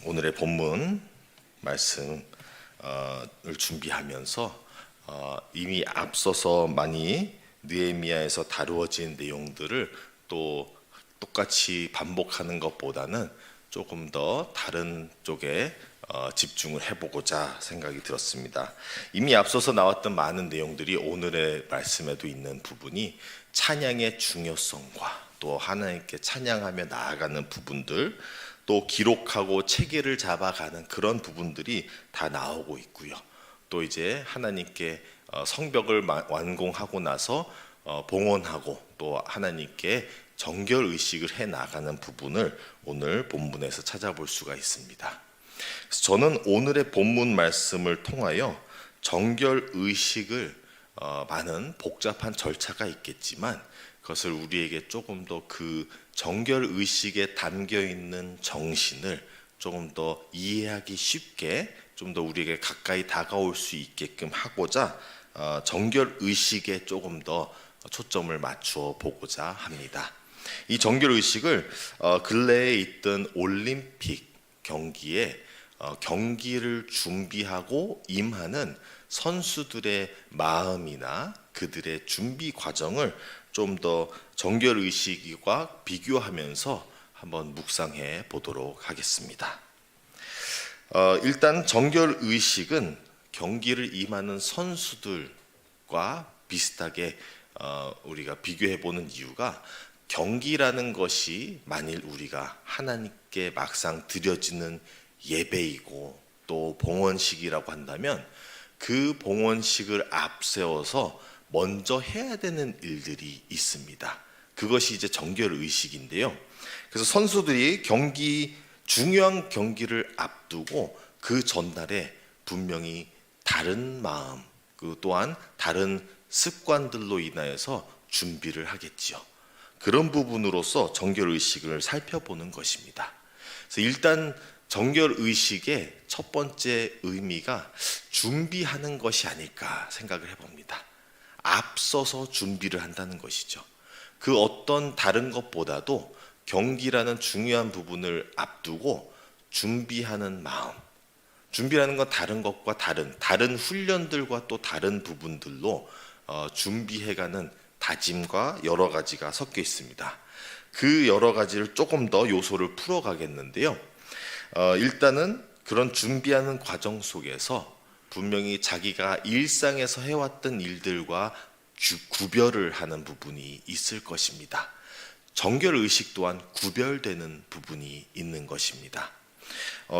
오늘의 본문 말씀을 준비하면서 이미 앞서서 많이 느헤미야에서 다루어진 내용들을 또 똑같이 반복하는 것보다는 조금 더 다른 쪽에 집중을 해보고자 생각이 들었습니다. 이미 앞서서 나왔던 많은 내용들이 오늘의 말씀에도 있는 부분이 찬양의 중요성과 또 하나님께 찬양하며 나아가는 부분들, 또 기록하고 체계를 잡아가는 그런 부분들이 다 나오고 있고요. 또 이제 하나님께 성벽을 완공하고 나서 봉헌하고 또 하나님께 정결 의식을 해 나가는 부분을 오늘 본문에서 찾아볼 수가 있습니다. 그래서 저는 오늘의 본문 말씀을 통하여 정결 의식을 많은 복잡한 절차가 있겠지만 그것을 우리에게 조금 더 그 정결 의식에 담겨 있는 정신을 조금 더 이해하기 쉽게 좀 더 우리에게 가까이 다가올 수 있게끔 하고자 정결 의식에 조금 더 초점을 맞추어 보고자 합니다. 이 정결 의식을 근래에 있던 올림픽 경기에 경기를 준비하고 임하는 선수들의 마음이나 그들의 준비 과정을 좀 더 정결 의식과 비교하면서 한번 묵상해 보도록 하겠습니다. 일단 정결 의식은 경기를 임하는 선수들과 비슷하게 우리가 비교해 보는 이유가 경기라는 것이 만일 우리가 하나님께 막상 드려지는 예배이고 또 봉헌식이라고 한다면 그 봉헌식을 앞세워서 먼저 해야 되는 일들이 있습니다. 그것이 이제 정결 의식인데요. 그래서 선수들이 중요한 경기를 앞두고 그 전날에 분명히 다른 마음, 그 또한 다른 습관들로 인하여서 준비를 하겠지요. 그런 부분으로서 정결 의식을 살펴보는 것입니다. 그래서 일단 정결 의식의 첫 번째 의미가 준비하는 것이 아닐까 생각을 해봅니다. 앞서서 준비를 한다는 것이죠. 그 어떤 다른 것보다도 경기라는 중요한 부분을 앞두고 준비하는 마음, 준비하는 건 다른 것과 다른 훈련들과 또 다른 부분들로 준비해가는 다짐과 여러 가지가 섞여 있습니다. 그 여러 가지를 조금 더 요소를 풀어가겠는데요. 일단은 그런 준비하는 과정 속에서 분명히 자기가 일상에서 해왔던 일들과 구별을 하는 부분이 있을 것입니다. 정결 의식 또한 구별되는 부분이 있는 것입니다.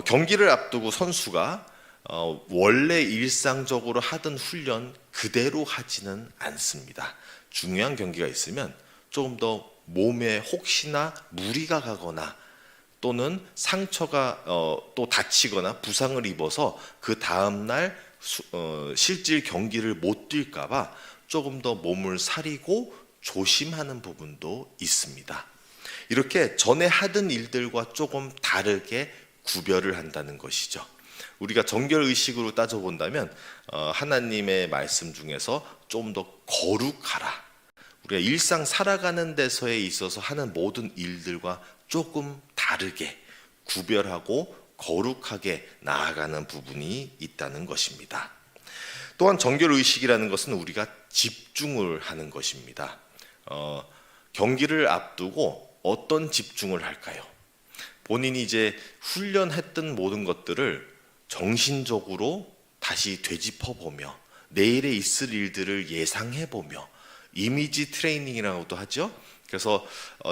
경기를 앞두고 선수가 원래 일상적으로 하던 훈련 그대로 하지는 않습니다. 중요한 경기가 있으면 조금 더 몸에 혹시나 무리가 가거나 또는 상처가 또 다치거나 부상을 입어서 그 다음날 실질 경기를 못 뛸까 봐 조금 더 몸을 사리고 조심하는 부분도 있습니다. 이렇게 전에 하던 일들과 조금 다르게 구별을 한다는 것이죠. 우리가 정결 의식으로 따져본다면 하나님의 말씀 중에서 좀 더 거룩하라, 우리가 일상 살아가는 데서에 있어서 하는 모든 일들과 조금 다르게 구별하고 거룩하게 나아가는 부분이 있다는 것입니다. 또한 정결 의식이라는 것은 우리가 집중을 하는 것입니다. 경기를 앞두고 어떤 집중을 할까요? 본인이 이제 훈련했던 모든 것들을 정신적으로 다시 되짚어보며 내일에 있을 일들을 예상해보며 이미지 트레이닝이라고도 하죠. 그래서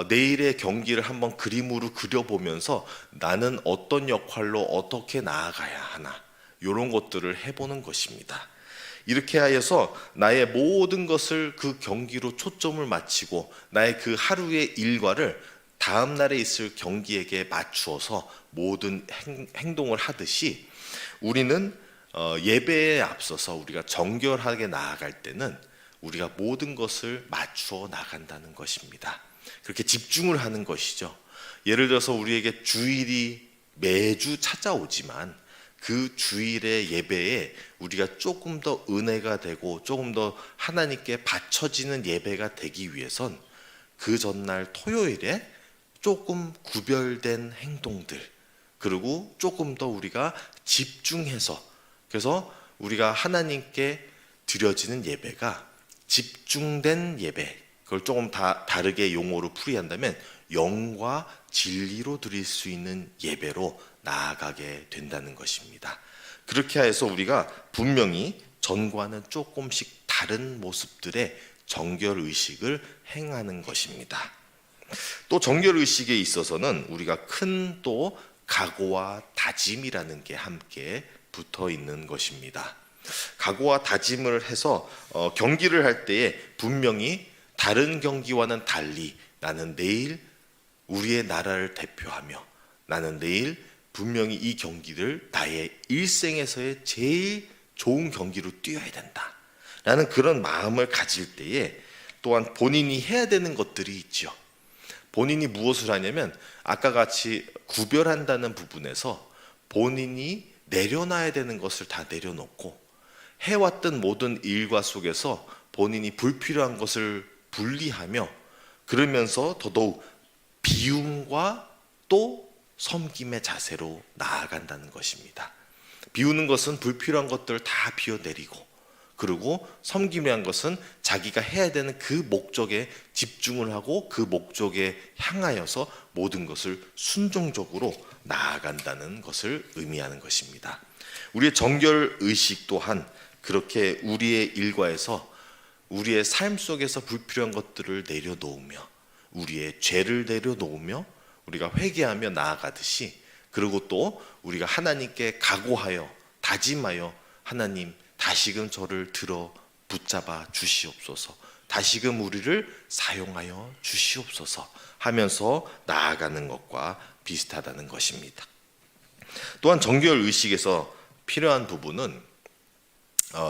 내일의 경기를 한번 그림으로 그려보면서 나는 어떤 역할로 어떻게 나아가야 하나, 이런 것들을 해보는 것입니다. 이렇게 하여서 나의 모든 것을 그 경기로 초점을 맞추고 나의 그 하루의 일과를 다음 날에 있을 경기에게 맞추어서 모든 행동을 하듯이 우리는 예배에 앞서서 우리가 정결하게 나아갈 때는 우리가 모든 것을 맞추어 나간다는 것입니다. 그렇게 집중을 하는 것이죠. 예를 들어서 우리에게 주일이 매주 찾아오지만 그 주일의 예배에 우리가 조금 더 은혜가 되고 조금 더 하나님께 바쳐지는 예배가 되기 위해선 그 전날 토요일에 조금 구별된 행동들, 그리고 조금 더 우리가 집중해서, 그래서 우리가 하나님께 드려지는 예배가 집중된 예배, 그걸 조금 다르게 용어로 풀이한다면 영과 진리로 드릴 수 있는 예배로 나아가게 된다는 것입니다. 그렇게 해서 우리가 분명히 전과는 조금씩 다른 모습들의 정결의식을 행하는 것입니다. 또 정결의식에 있어서는 우리가 큰 또 각오와 다짐이라는 게 함께 붙어 있는 것입니다. 각오와 다짐을 해서 경기를 할 때에 분명히 다른 경기와는 달리 나는 내일 우리의 나라를 대표하며 나는 내일 분명히 이 경기를 나의 일생에서의 제일 좋은 경기로 뛰어야 된다 라는 그런 마음을 가질 때에 또한 본인이 해야 되는 것들이 있죠. 본인이 무엇을 하냐면 아까 같이 구별한다는 부분에서 본인이 내려놔야 되는 것을 다 내려놓고 해왔던 모든 일과 속에서 본인이 불필요한 것을 분리하며 그러면서 더더욱 비움과 또 섬김의 자세로 나아간다는 것입니다. 비우는 것은 불필요한 것들을 다 비워내리고, 그리고 섬김이란 것은 자기가 해야 되는 그 목적에 집중을 하고 그 목적에 향하여서 모든 것을 순종적으로 나아간다는 것을 의미하는 것입니다. 우리의 정결의식 또한 그렇게 우리의 일과에서 우리의 삶 속에서 불필요한 것들을 내려놓으며 우리의 죄를 내려놓으며 우리가 회개하며 나아가듯이, 그리고 또 우리가 하나님께 각오하여 다짐하여 하나님 다시금 저를 들어 붙잡아 주시옵소서, 다시금 우리를 사용하여 주시옵소서 하면서 나아가는 것과 비슷하다는 것입니다. 또한 정결의식에서 필요한 부분은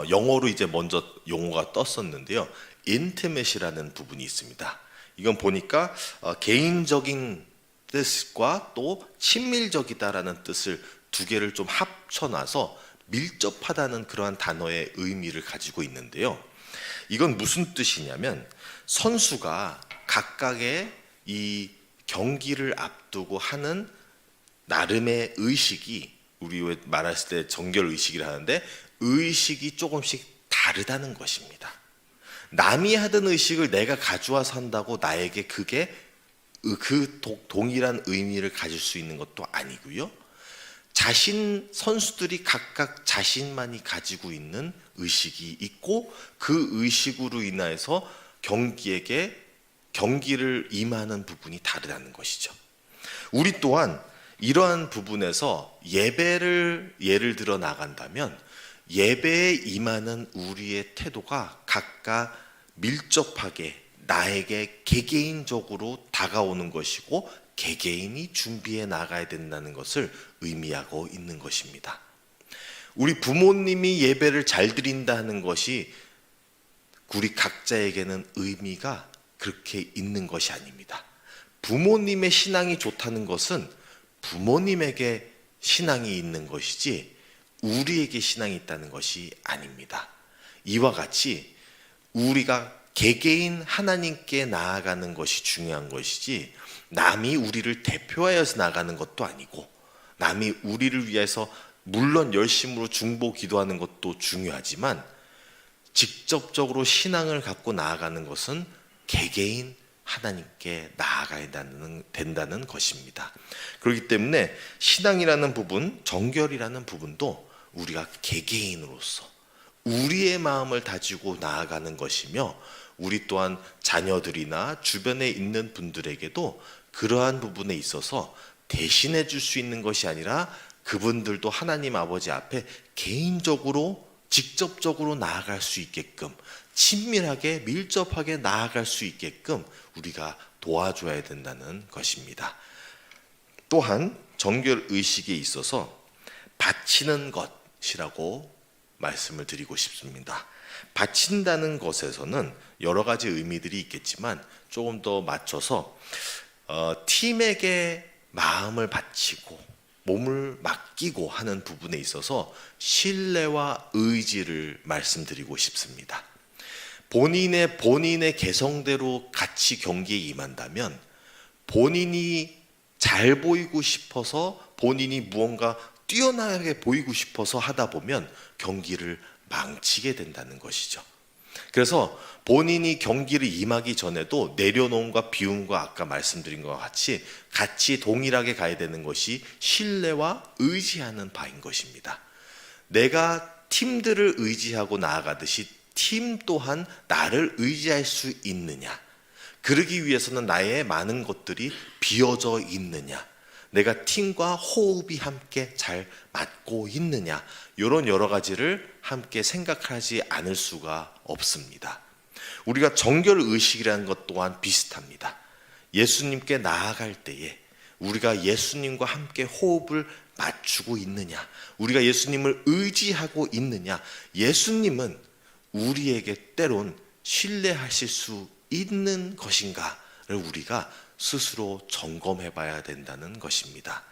영어로 이제 먼저 용어가 떴었는데요, intimate이라는 부분이 있습니다. 이건 보니까 개인적인 뜻과 또 친밀적이다라는 뜻을 두 개를 좀 합쳐놔서 밀접하다는 그러한 단어의 의미를 가지고 있는데요, 이건 무슨 뜻이냐면 선수가 각각의 이 경기를 앞두고 하는 나름의 의식이, 우리 왜 말했을 때 정결의식이라 하는데 의식이 조금씩 다르다는 것입니다. 남이 하던 의식을 내가 가져와서 한다고 나에게 그게 그 동일한 의미를 가질 수 있는 것도 아니고요, 선수들이 각각 자신만이 가지고 있는 의식이 있고 그 의식으로 인하여서 경기를 임하는 부분이 다르다는 것이죠. 우리 또한 이러한 부분에서 예배를 예를 들어 나간다면 예배에 임하는 우리의 태도가 각각 밀접하게 나에게 개개인적으로 다가오는 것이고 개개인이 준비해 나가야 된다는 것을 의미하고 있는 것입니다. 우리 부모님이 예배를 잘 드린다는 것이 우리 각자에게는 의미가 그렇게 있는 것이 아닙니다. 부모님의 신앙이 좋다는 것은 부모님에게 신앙이 있는 것이지 우리에게 신앙이 있다는 것이 아닙니다. 이와 같이 우리가 개개인 하나님께 나아가는 것이 중요한 것이지 남이 우리를 대표하여서 나가는 것도 아니고, 남이 우리를 위해서 물론 열심으로 중보 기도하는 것도 중요하지만 직접적으로 신앙을 갖고 나아가는 것은 개개인 하나님께 나아가야 된다는 것입니다. 그렇기 때문에 신앙이라는 부분, 정결이라는 부분도 우리가 개개인으로서 우리의 마음을 다지고 나아가는 것이며, 우리 또한 자녀들이나 주변에 있는 분들에게도 그러한 부분에 있어서 대신해 줄 수 있는 것이 아니라 그분들도 하나님 아버지 앞에 개인적으로 직접적으로 나아갈 수 있게끔, 친밀하게 밀접하게 나아갈 수 있게끔 우리가 도와줘야 된다는 것입니다. 또한 정결의식에 있어서 바치는 것이라고 말씀을 드리고 싶습니다. 바친다는 것에서는 여러 가지 의미들이 있겠지만 조금 더 맞춰서 팀에게 마음을 바치고 몸을 맡기고 하는 부분에 있어서 신뢰와 의지를 말씀드리고 싶습니다. 본인의 개성대로 같이 경기에 임한다면 본인이 잘 보이고 싶어서 본인이 무언가 뛰어나게 보이고 싶어서 하다 보면 경기를 망치게 된다는 것이죠. 그래서 본인이 경기를 임하기 전에도 내려놓음과 비움과 아까 말씀드린 것과 같이 동일하게 가야 되는 것이 신뢰와 의지하는 바인 것입니다. 내가 팀들을 의지하고 나아가듯이 팀 또한 나를 의지할 수 있느냐, 그러기 위해서는 나의 많은 것들이 비어져 있느냐, 내가 팀과 호흡이 함께 잘 맞고 있느냐, 이런 여러 가지를 함께 생각하지 않을 수가 없습니다. 우리가 정결 의식이라는 것 또한 비슷합니다. 예수님께 나아갈 때에 우리가 예수님과 함께 호흡을 맞추고 있느냐, 우리가 예수님을 의지하고 있느냐, 예수님은 우리에게 때론 신뢰하실 수 있는 것인가를 우리가 스스로 점검해 봐야 된다는 것입니다.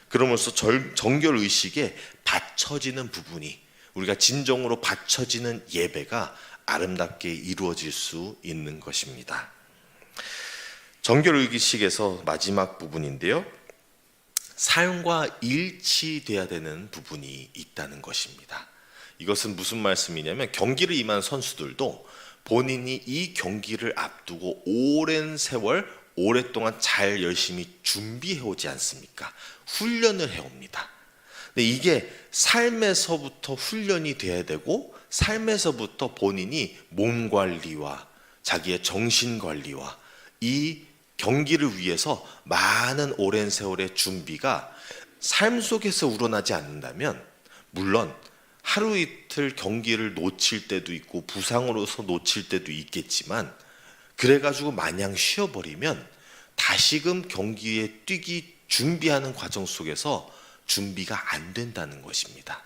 그러면서 정결 의식에 받쳐지는 부분이, 우리가 진정으로 받쳐지는 예배가 아름답게 이루어질 수 있는 것입니다. 정결 의식에서 마지막 부분인데요, 삶과 일치돼야 되는 부분이 있다는 것입니다. 이것은 무슨 말씀이냐면, 경기를 임한 선수들도 본인이 이 경기를 앞두고 오랜 세월, 오랫동안 잘 열심히 준비해 오지 않습니까? 훈련을 해옵니다. 근데 이게 삶에서부터 훈련이 돼야 되고, 삶에서부터 본인이 몸 관리와 자기의 정신 관리와 이 경기를 위해서 많은 오랜 세월의 준비가 삶 속에서 우러나지 않는다면, 물론 하루 이틀 경기를 놓칠 때도 있고 부상으로서 놓칠 때도 있겠지만, 그래가지고 마냥 쉬어버리면 다시금 경기에 뛰기 준비하는 과정 속에서 준비가 안 된다는 것입니다.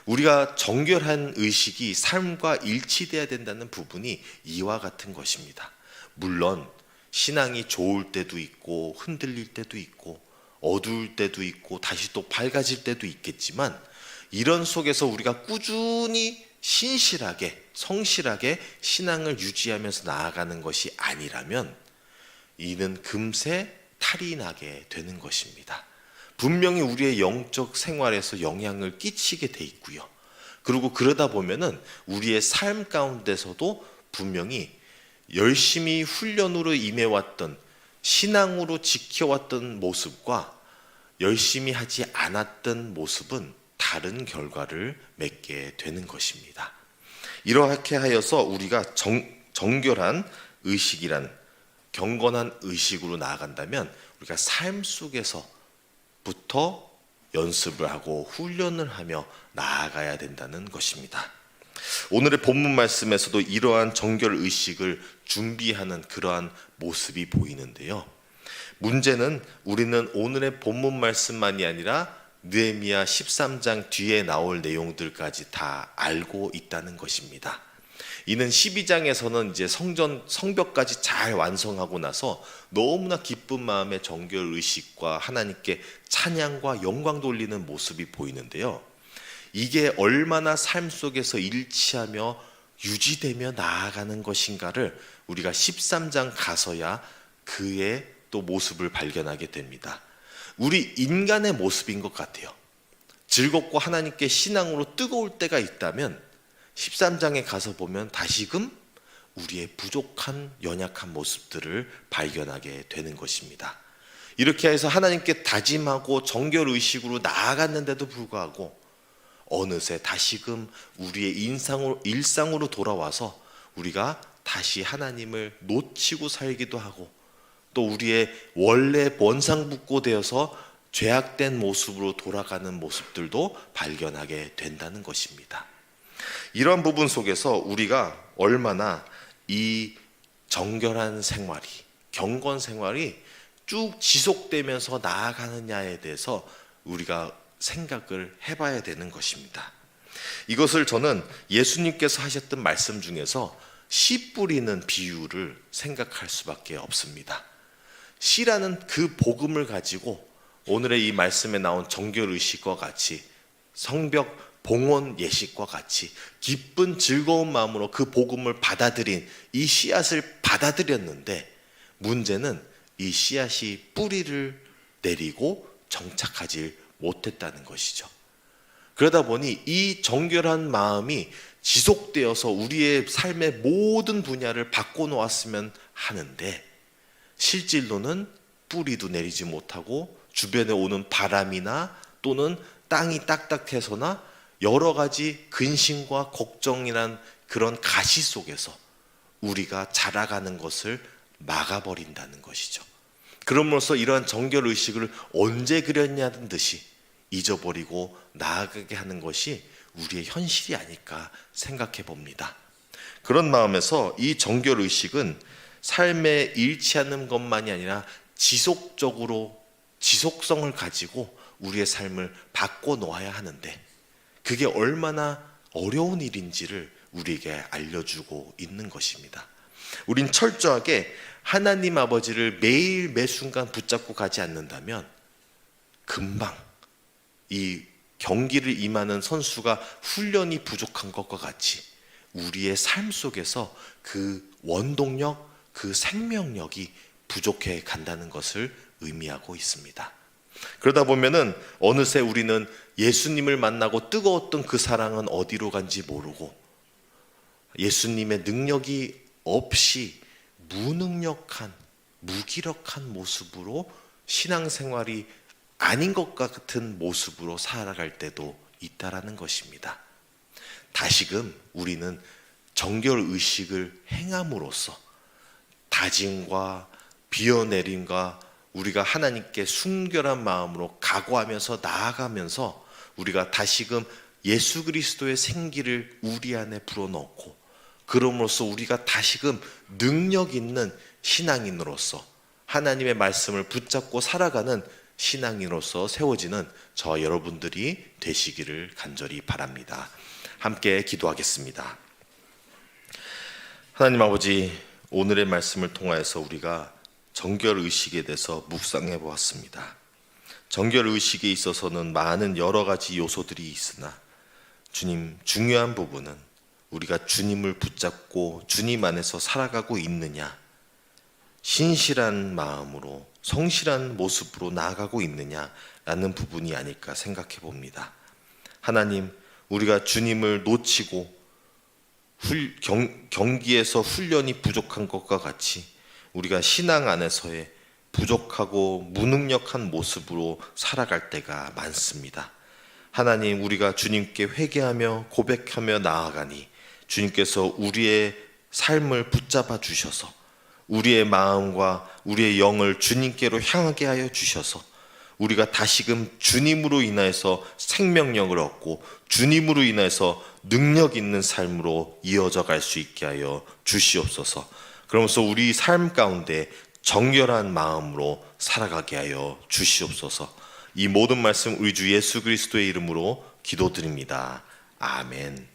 우리가 정결한 의식이 삶과 일치돼야 된다는 부분이 이와 같은 것입니다. 물론 신앙이 좋을 때도 있고 흔들릴 때도 있고 어두울 때도 있고 다시 또 밝아질 때도 있겠지만, 이런 속에서 우리가 꾸준히 신실하게 성실하게 신앙을 유지하면서 나아가는 것이 아니라면 이는 금세 탈이 나게 되는 것입니다. 분명히 우리의 영적 생활에서 영향을 끼치게 돼 있고요. 그리고 그러다 보면은 우리의 삶 가운데서도 분명히 열심히 훈련으로 임해왔던, 신앙으로 지켜왔던 모습과 열심히 하지 않았던 모습은 다른 결과를 맺게 되는 것입니다. 이렇게 하여서 우리가 정결한 의식이란 경건한 의식으로 나아간다면 우리가 삶 속에서부터 연습을 하고 훈련을 하며 나아가야 된다는 것입니다. 오늘의 본문 말씀에서도 이러한 정결 의식을 준비하는 그러한 모습이 보이는데요, 문제는 우리는 오늘의 본문 말씀만이 아니라 느헤미야 13장 뒤에 나올 내용들까지 다 알고 있다는 것입니다. 이는 12장에서는 이제 성벽까지 잘 완성하고 나서 너무나 기쁜 마음의 정결 의식과 하나님께 찬양과 영광 돌리는 모습이 보이는데요, 이게 얼마나 삶 속에서 일치하며 유지되며 나아가는 것인가를 우리가 13장 가서야 그의 또 모습을 발견하게 됩니다. 우리 인간의 모습인 것 같아요. 즐겁고 하나님께 신앙으로 뜨거울 때가 있다면 13장에 가서 보면 다시금 우리의 부족한 연약한 모습들을 발견하게 되는 것입니다. 이렇게 해서 하나님께 다짐하고 정결 의식으로 나아갔는데도 불구하고 어느새 다시금 우리의 일상으로 돌아와서 우리가 다시 하나님을 놓치고 살기도 하고, 또 우리의 원래 원상복구되어서 죄악된 모습으로 돌아가는 모습들도 발견하게 된다는 것입니다. 이러한 부분 속에서 우리가 얼마나 이 정결한 생활이, 경건 생활이 쭉 지속되면서 나아가느냐에 대해서 우리가 생각을 해봐야 되는 것입니다. 이것을 저는 예수님께서 하셨던 말씀 중에서 씨 뿌리는 비유를 생각할 수밖에 없습니다. 씨라는 그 복음을 가지고 오늘의 이 말씀에 나온 정결의식과 같이 성벽 봉헌 예식과 같이 기쁜 즐거운 마음으로 그 복음을 받아들인 이 씨앗을 받아들였는데, 문제는 이 씨앗이 뿌리를 내리고 정착하지 못했다는 것이죠. 그러다 보니 이 정결한 마음이 지속되어서 우리의 삶의 모든 분야를 바꿔놓았으면 하는데, 실질로는 뿌리도 내리지 못하고 주변에 오는 바람이나 또는 땅이 딱딱해서나 여러 가지 근심과 걱정이란 그런 가시 속에서 우리가 자라가는 것을 막아버린다는 것이죠. 그럼으로써 이러한 정결의식을 언제 그렸냐는 듯이 잊어버리고 나아가게 하는 것이 우리의 현실이 아닐까 생각해 봅니다. 그런 마음에서 이 정결의식은 삶에 일치하는 것만이 아니라 지속성을 가지고 우리의 삶을 바꿔놓아야 하는데, 그게 얼마나 어려운 일인지를 우리에게 알려주고 있는 것입니다. 우린 철저하게 하나님 아버지를 매일 매순간 붙잡고 가지 않는다면 금방 이 경기를 임하는 선수가 훈련이 부족한 것과 같이 우리의 삶 속에서 그 원동력, 그 생명력이 부족해 간다는 것을 의미하고 있습니다. 그러다 보면은 어느새 우리는 예수님을 만나고 뜨거웠던 그 사랑은 어디로 간지 모르고, 예수님의 능력이 없이 무능력한, 무기력한 모습으로 신앙생활이 아닌 것 같은 모습으로 살아갈 때도 있다라는 것입니다. 다시금 우리는 정결의식을 행함으로써 다짐과 비워내림과 우리가 하나님께 순결한 마음으로 각오하면서 나아가면서 우리가 다시금 예수 그리스도의 생기를 우리 안에 불어넣고, 그럼으로써 우리가 다시금 능력 있는 신앙인으로서 하나님의 말씀을 붙잡고 살아가는 신앙인으로서 세워지는 저와 여러분들이 되시기를 간절히 바랍니다. 함께 기도하겠습니다. 하나님 아버지, 오늘의 말씀을 통하여서 우리가 정결의식에 대해서 묵상해 보았습니다. 정결의식에 있어서는 많은 여러 가지 요소들이 있으나 주님, 중요한 부분은 우리가 주님을 붙잡고 주님 안에서 살아가고 있느냐, 신실한 마음으로 성실한 모습으로 나아가고 있느냐라는 부분이 아닐까 생각해 봅니다. 하나님, 우리가 주님을 놓치고 경기에서 훈련이 부족한 것과 같이 우리가 신앙 안에서의 부족하고 무능력한 모습으로 살아갈 때가 많습니다. 하나님, 우리가 주님께 회개하며 고백하며 나아가니 주님께서 우리의 삶을 붙잡아 주셔서 우리의 마음과 우리의 영을 주님께로 향하게 하여 주셔서 우리가 다시금 주님으로 인하여서 생명력을 얻고 주님으로 인해서 능력 있는 삶으로 이어져 갈 수 있게 하여 주시옵소서. 그러면서 우리 삶 가운데 정결한 마음으로 살아가게 하여 주시옵소서. 이 모든 말씀 우리 주 예수 그리스도의 이름으로 기도드립니다. 아멘.